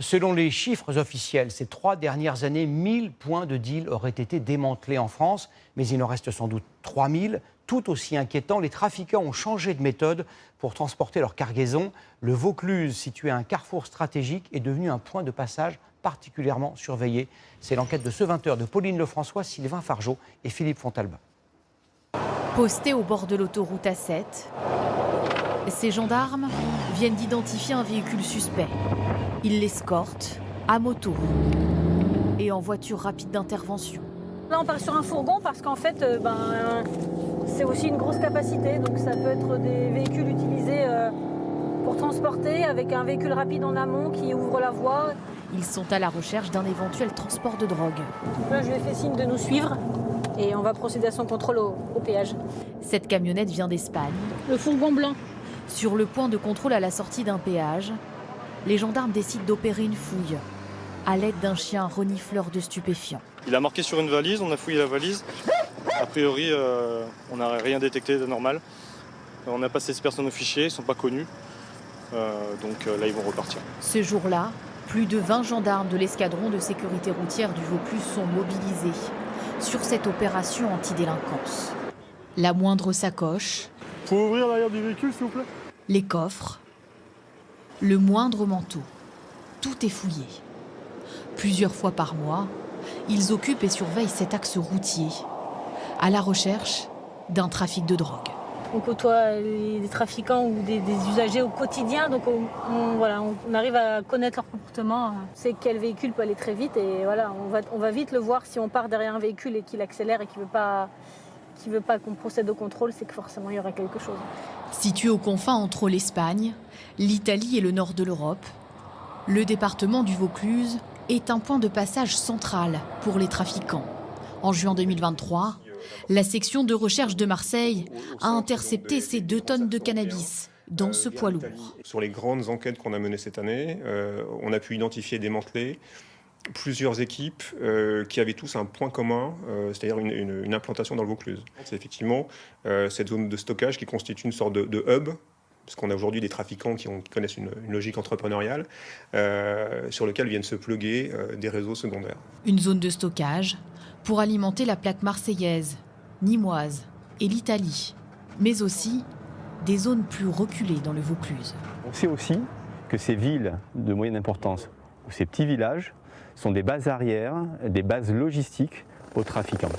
Selon les chiffres officiels, ces 3 dernières années, 1000 points de deal auraient été démantelés en France, mais il en reste sans doute 3000. Tout aussi inquiétant, les trafiquants ont changé de méthode pour transporter leur cargaison. Le Vaucluse, situé à un carrefour stratégique, est devenu un point de passage particulièrement surveillé. C'est l'enquête de ce 20h de Pauline Lefrançois, Sylvain Fargeot et Philippe Fontalba. Postés au bord de l'autoroute A7, ces gendarmes viennent d'identifier un véhicule suspect. Ils l'escortent à moto et en voiture rapide d'intervention. Là, on part sur un fourgon parce qu'en fait, c'est aussi une grosse capacité. Donc ça peut être des véhicules utilisés pour transporter avec un véhicule rapide en amont qui ouvre la voie. Ils sont à la recherche d'un éventuel transport de drogue. Donc là, je lui ai fait signe de nous suivre et on va procéder à son contrôle au péage. Cette camionnette vient d'Espagne. Le fourgon blanc. Sur le point de contrôle à la sortie d'un péage, les gendarmes décident d'opérer une fouille à l'aide d'un chien renifleur de stupéfiants. Il a marqué sur une valise, on a fouillé la valise. A priori, on n'a rien détecté d'anormal. On a passé ces personnes au fichier, ils ne sont pas connus. Donc là, ils vont repartir. Ce jour-là, plus de 20 gendarmes de l'escadron de sécurité routière du Vaucluse sont mobilisés sur cette opération antidélinquance. La moindre sacoche, Faut ouvrir l'arrière du véhicule, s'il vous plaît. les coffres, le moindre manteau, tout est fouillé. Plusieurs fois par mois, ils occupent et surveillent cet axe routier, à la recherche d'un trafic de drogue. On côtoie des trafiquants ou des usagers au quotidien, donc on arrive à connaître leur comportement. On sait quel véhicule peut aller très vite et voilà, on va vite le voir si on part derrière un véhicule et qu'il accélère et qu'il veut pas qu'on procède au contrôle, c'est que forcément il y aura quelque chose. Situé aux confins entre l'Espagne, l'Italie et le nord de l'Europe, le département du Vaucluse est un point de passage central pour les trafiquants. En juin 2023, la section de recherche de Marseille a intercepté ces 2 tonnes de cannabis dans ce poids lourd. Sur les grandes enquêtes qu'on a menées cette année, on a pu identifier et démanteler plusieurs équipes qui avaient tous un point commun, c'est-à-dire une implantation dans le Vaucluse. C'est effectivement cette zone de stockage qui constitue une sorte de hub, parce qu'on a aujourd'hui des trafiquants qui connaissent une logique entrepreneuriale, sur lequel viennent se pluguer des réseaux secondaires. Une zone de stockage pour alimenter la plaque marseillaise, nîmoise et l'Italie, mais aussi des zones plus reculées dans le Vaucluse. On sait aussi que ces villes de moyenne importance, ou ces petits villages, sont des bases arrières, des bases logistiques aux trafiquants.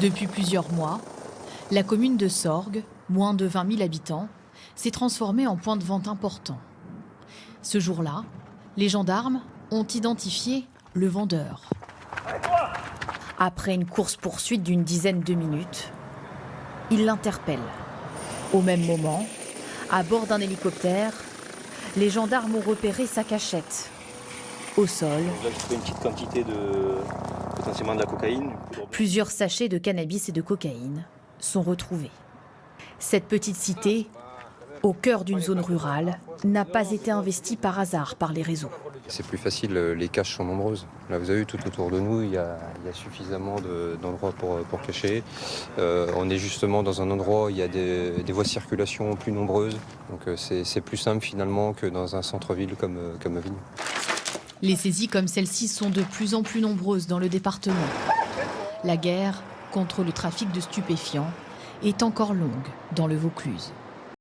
Depuis plusieurs mois, la commune de Sorgues, moins de 20 000 habitants, s'est transformée en point de vente important. Ce jour-là, les gendarmes ont identifié le vendeur. Après une course-poursuite d'une dizaine de minutes, ils l'interpellent. Au même moment, à bord d'un hélicoptère, les gendarmes ont repéré sa cachette. Au sol, là, je trouve une petite quantité potentiellement de la cocaïne. Plusieurs sachets de cannabis et de cocaïne sont retrouvés. Cette petite cité, au cœur d'une zone rurale, n'a pas été investie par hasard par les réseaux. C'est plus facile, les caches sont nombreuses. Là, vous avez vu, tout autour de nous, il y a suffisamment d'endroits pour cacher. On est justement dans un endroit où il y a des voies de circulation plus nombreuses. Donc c'est plus simple finalement que dans un centre-ville comme Avignon. Les saisies comme celle-ci sont de plus en plus nombreuses dans le département. La guerre contre le trafic de stupéfiants est encore longue dans le Vaucluse.